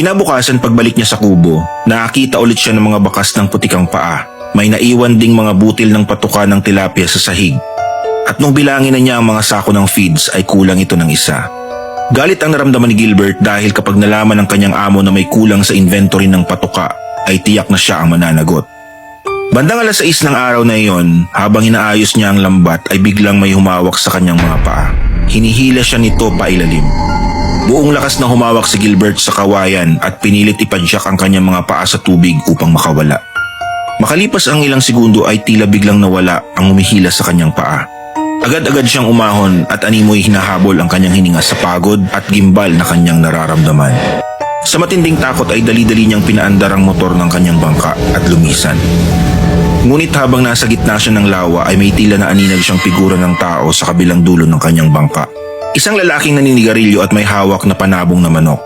Kinabukasan pagbalik niya sa kubo, nakakita ulit siya ng mga bakas ng putikang paa. May naiwan ding mga butil ng patuka ng tilapia sa sahig. At nung bilangin na niya ang mga sako ng feeds ay kulang ito ng isa. Galit ang naramdaman ni Gilbert dahil kapag nalaman ng kanyang amo na may kulang sa inventory ng patuka ay tiyak na siya ang mananagot. Bandang alas 6 ng araw na iyon, habang inaayos niya ang lambat ay biglang may humawak sa kanyang mga paa. Hinihila siya nito pailalim. Buong lakas na humawak si Gilbert sa kawayan at pinilit ipadyak ang kanyang mga paa sa tubig upang makawala. Makalipas ang ilang segundo ay tila biglang nawala ang humihila sa kanyang paa. Agad-agad siyang umahon at animoy hinahabol ang kanyang hininga sa pagod at gimbal na kanyang nararamdaman. Sa matinding takot ay dali-dali niyang pinaandar ang motor ng kanyang bangka at lumisan. Ngunit habang nasa gitna siya ng lawa ay may tila na aninag siyang figura ng tao sa kabilang dulo ng kanyang bangka. Isang lalaking naninigarilyo at may hawak na panabong na manok.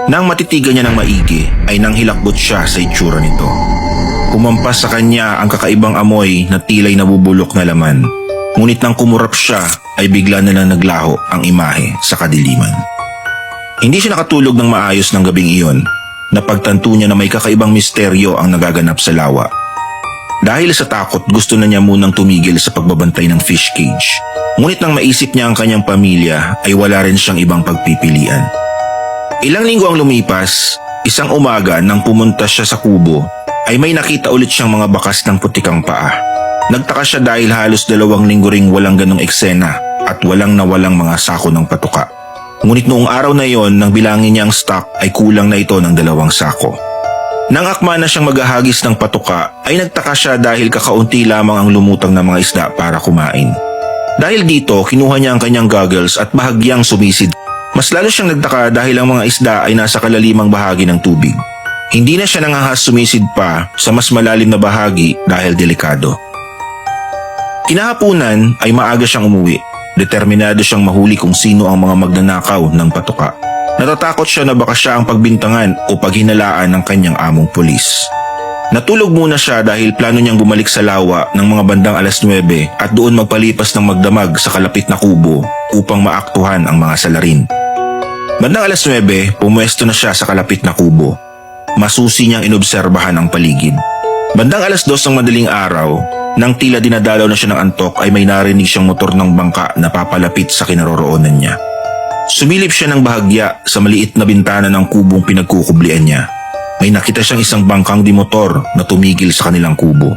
Nang matitigan niya ng maigi ay nang hilakbot siya sa itsura nito. Kumampas sa kanya ang kakaibang amoy na tila'y nabubulok na laman. Ngunit nang kumurap siya ay bigla na lang naglaho ang imahe sa kadiliman. Hindi siya nakatulog ng maayos ng gabing iyon. Napagtanto niya na may kakaibang misteryo ang nagaganap sa lawa. Dahil sa takot, gusto na niya munang tumigil sa pagbabantay ng fish cage. Ngunit nang maisip niya ang kanyang pamilya ay wala rin siyang ibang pagpipilian. Ilang linggo ang lumipas, isang umaga nang pumunta siya sa kubo ay may nakita ulit siyang mga bakas ng putikang paa. Nagtaka siya dahil halos 2 linggo ring walang ganong eksena at walang nawalang mga sako ng patuka. Ngunit noong araw na iyon nang bilangin niya ang stock ay kulang na ito ng 2 sako. Nang akma na siyang maghahagis ng patuka ay nagtaka siya dahil kakaunti lamang ang lumutang na mga isda para kumain. Dahil dito kinuha niya ang kanyang goggles at bahagyang sumisid. Mas lalo siyang nagtaka dahil ang mga isda ay nasa kalalimang bahagi ng tubig. Hindi na siya nangahas sumisid pa sa mas malalim na bahagi dahil delikado. Kinahapunan ay maaga siyang umuwi. Determinado siyang mahuli kung sino ang mga magnanakaw ng patuka. Natatakot siya na baka siya ang pagbintangan o paghinalaan ng kanyang among pulis. Natulog muna siya dahil plano niyang bumalik sa lawa ng mga bandang alas 9 at doon magpalipas ng magdamag sa kalapit na kubo upang maaktuhan ang mga salarin. Bandang alas 9, pumwesto na siya sa kalapit na kubo. Masusi niyang inobserbahan ang paligid. Bandang alas 2 ng madaling araw, nang tila dinadalaw na siya ng antok ay may narinig siyang motor ng bangka na papalapit sa kinaroroonan niya. Sumilip siya ng bahagya sa maliit na bintana ng kubong pinagkukublian niya. May nakita siyang isang bangkang di motor na tumigil sa kanilang kubo.